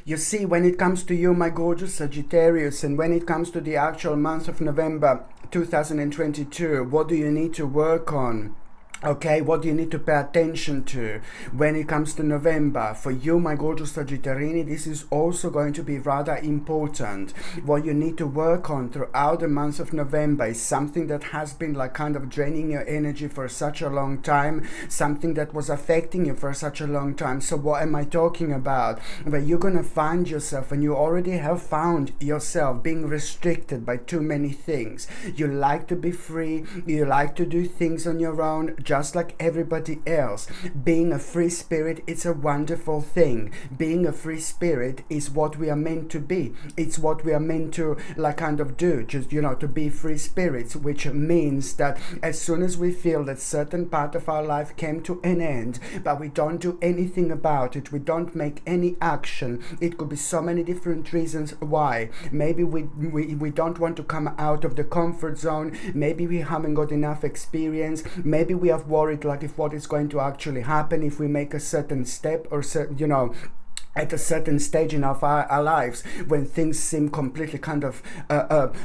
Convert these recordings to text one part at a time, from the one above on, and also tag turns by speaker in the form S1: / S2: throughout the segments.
S1: You see, when it comes to you, my gorgeous Sagittarius, and when it comes to the actual month of November 2022, what do you need to work on? Okay, what do you need to pay attention to when it comes to November? For you, my gorgeous Sagittarini, this is also going to be rather important. What you need to work on throughout the month of November is something that has been like kind of draining your energy for such a long time, something that was affecting you for such a long time. So what am I talking about? Where you're going to find yourself, and you already have found yourself being restricted by too many things. You like to be free, you like to do things on your own, just like everybody else. Being a free spirit, it's a wonderful thing. Being a free spirit is what we are meant to be. It's what we are meant to like kind of do, just, you know, to be free spirits, which means that as soon as we feel that certain part of our life came to an end, but we don't do anything about it, we don't make any action. It could be so many different reasons why. Maybe we don't want to come out of the comfort zone. Maybe we haven't got enough experience. Maybe we are worried like if what is going to actually happen if we make a certain step, or you know, at a certain stage in our lives, when things seem completely kind of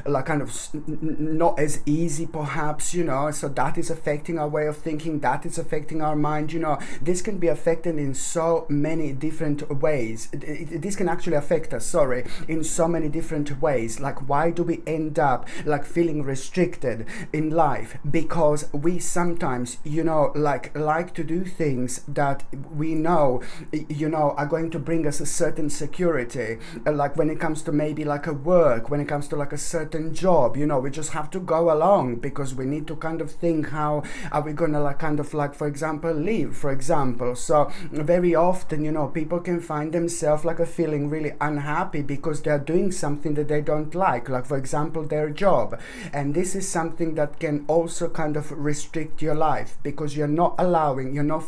S1: like kind of not as easy perhaps, you know. So that is affecting our way of thinking, that is affecting our mind, you know. This can be affected in so many different ways. This can actually affect us, sorry, in so many different ways. Like, why do we end up like feeling restricted in life? Because we sometimes, you know, like to do things that we know, you know, are going to bring us a certain security, like when it comes to maybe like a work, when it comes to like a certain job, you know. We just have to go along because we need to kind of think, how are we gonna like kind of like, for example, live, for example. So very often, you know, people can find themselves like a feeling really unhappy because they're doing something that they don't like for example, their job. And this is something that can also kind of restrict your life, because you're not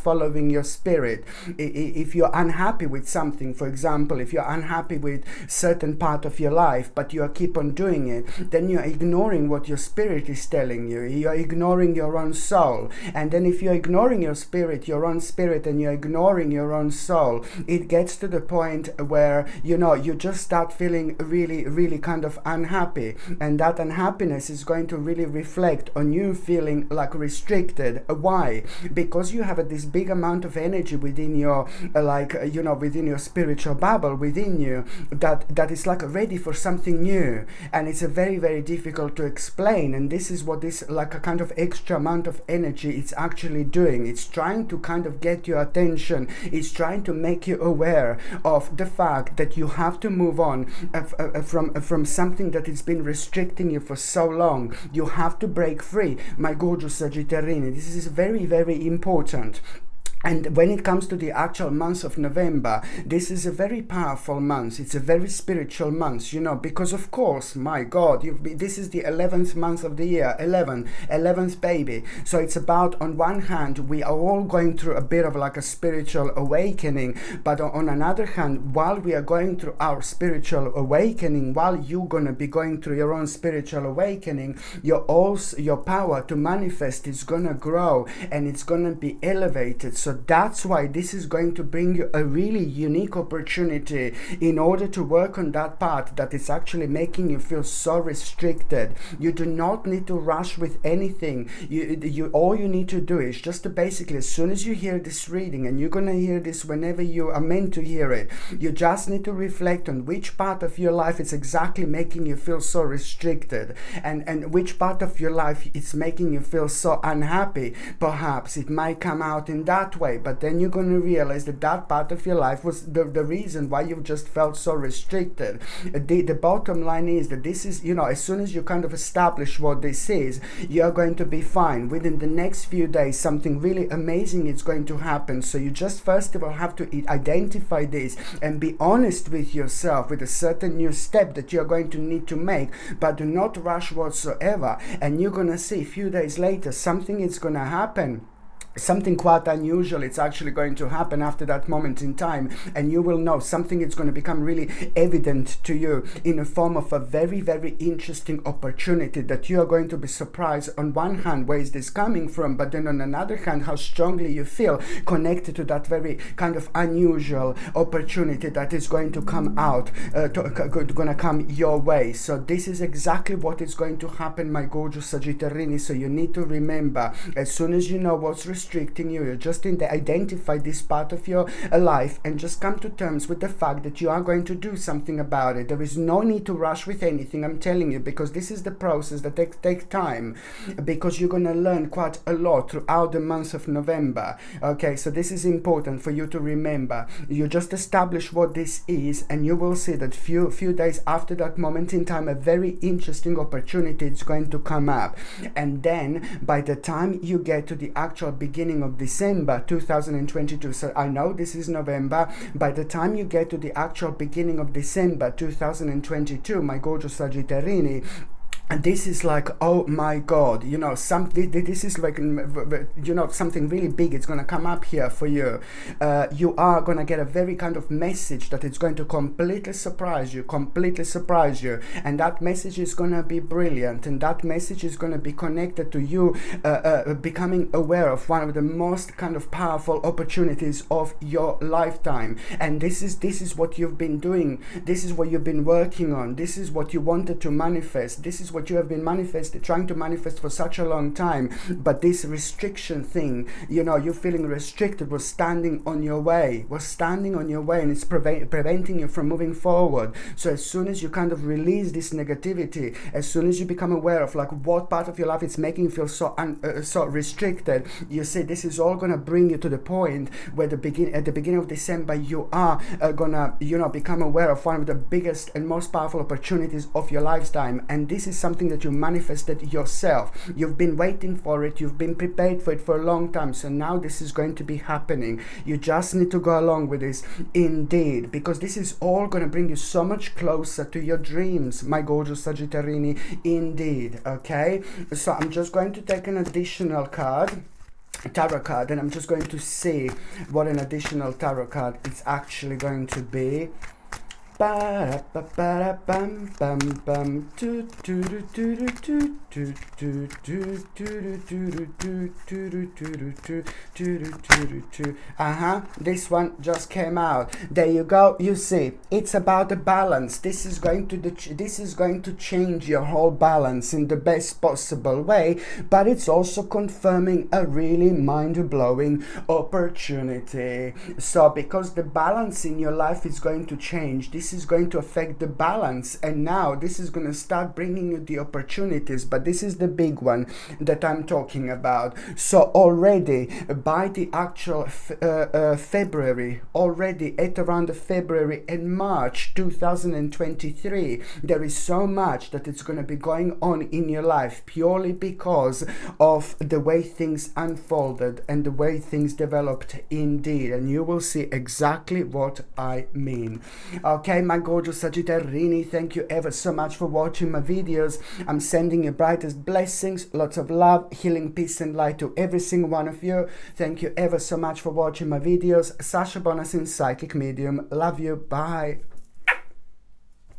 S1: following your spirit. If you're unhappy with something, for example, if you're unhappy with certain part of your life but you keep on doing it, then you're ignoring what your spirit is telling you. You're ignoring your own soul. And then if you're ignoring your spirit, your own spirit, and you're ignoring your own soul, it gets to the point where, you know, you just start feeling really, really kind of unhappy. And that unhappiness is going to really reflect on you feeling like restricted. Why? Because you have this big amount of energy within your you know, within your spiritual bubble within you that is like ready for something new, and it's a very, very difficult to explain. And this is what this like a kind of extra amount of energy it's actually doing. It's trying to kind of get your attention. It's trying to make you aware of the fact that you have to move on from something that has been restricting you for so long. You have to break free, my gorgeous Sagittarini. This is very, very important. And when it comes to the actual month of November, this is a very powerful month. It's a very spiritual month, you know, because of course, my God, this is the 11th month of the year, 11th baby. So it's about, on one hand, we are all going through a bit of like a spiritual awakening, but on another hand, while we are going through our spiritual awakening, while you're going to be going through your own spiritual awakening, your power to manifest is going to grow, and it's going to be elevated. So that's why this is going to bring you a really unique opportunity in order to work on that part that is actually making you feel so restricted. You do not need to rush with anything. All you need to do is just to basically, as soon as you hear this reading, and you're going to hear this whenever you are meant to hear it, you just need to reflect on which part of your life is exactly making you feel so restricted, and which part of your life is making you feel so unhappy. Perhaps it might come out in that way, but then you're going to realize that that part of your life was the reason why you've just felt so restricted. The bottom line is that this is, you know, as soon as you kind of establish what this is, you're going to be fine. Within the next few days, something really amazing is going to happen. So you just first of all have to identify this and be honest with yourself with a certain new step that you're going to need to make, but do not rush whatsoever. And you're going to see a few days later something is going to happen something quite unusual, it's actually going to happen after that moment in time, and you will know something is going to become really evident to you in the form of a very, very interesting opportunity that you are going to be surprised on one hand where is this coming from, but then on another hand how strongly you feel connected to that very kind of unusual opportunity that is going to come out, going to come your way. So this is exactly what is going to happen, my gorgeous Sagittarini. So you need to remember, as soon as you know what's restricting you, you just identify this part of your life and just come to terms with the fact that you are going to do something about it. There is no need to rush with anything, I'm telling you, because this is the process that takes time, because you're going to learn quite a lot throughout the month of November. Okay, so this is important for you to remember. You just establish what this is, and you will see that few days after that moment in time, a very interesting opportunity is going to come up. And then by the time you get to the actual beginning of December 2022, so I know this is November, by the time you get to the actual beginning of December 2022, my gorgeous Sagittarini, and this is like, oh my God, you know, this is like, you know, something really big. It's going to come up here for you. You are going to get a very kind of message that it's going to completely surprise you. And that message is going to be brilliant. And that message is going to be connected to you becoming aware of one of the most kind of powerful opportunities of your lifetime. And this is what you've been doing. This is what you've been working on. This is what you wanted to manifest. This is what you have been trying to manifest for such a long time. But this restriction thing, you know, you're feeling restricted, was standing on your way, and it's preventing you from moving forward. So as soon as you kind of release this negativity, as soon as you become aware of like what part of your life is making you feel so restricted, you see this is all gonna bring you to the point where at the beginning of December you are gonna, you know, become aware of one of the biggest and most powerful opportunities of your lifetime. And this is something that you manifested yourself. You've been waiting for it, you've been prepared for it for a long time. So now this is going to be happening. You just need to go along with this, indeed, because this is all going to bring you so much closer to your dreams, my gorgeous Sagittarini, indeed. Okay, so I'm just going to take an additional card, tarot card, and I'm just going to see what an additional tarot card is actually going to be. This one just came out. There you go. You see, it's about the balance. This is going to change your whole balance in the best possible way, but it's also confirming a really mind-blowing opportunity. So because the balance in your life is going to change, this is going to affect the balance, and now this is going to start bringing you the opportunities. But this is the big one that I'm talking about. So already by the actual February, already at around the February and March 2023, there is so much that it's going to be going on in your life purely because of the way things unfolded and the way things developed, indeed. And you will see exactly what I mean. Okay, my gorgeous Sagittarini, thank you ever so much for watching my videos. I'm sending you brightest blessings, lots of love, healing, peace and light to every single one of you. Thank you ever so much for watching my videos. Sasha Bonus in Psychic Medium. Love you. Bye.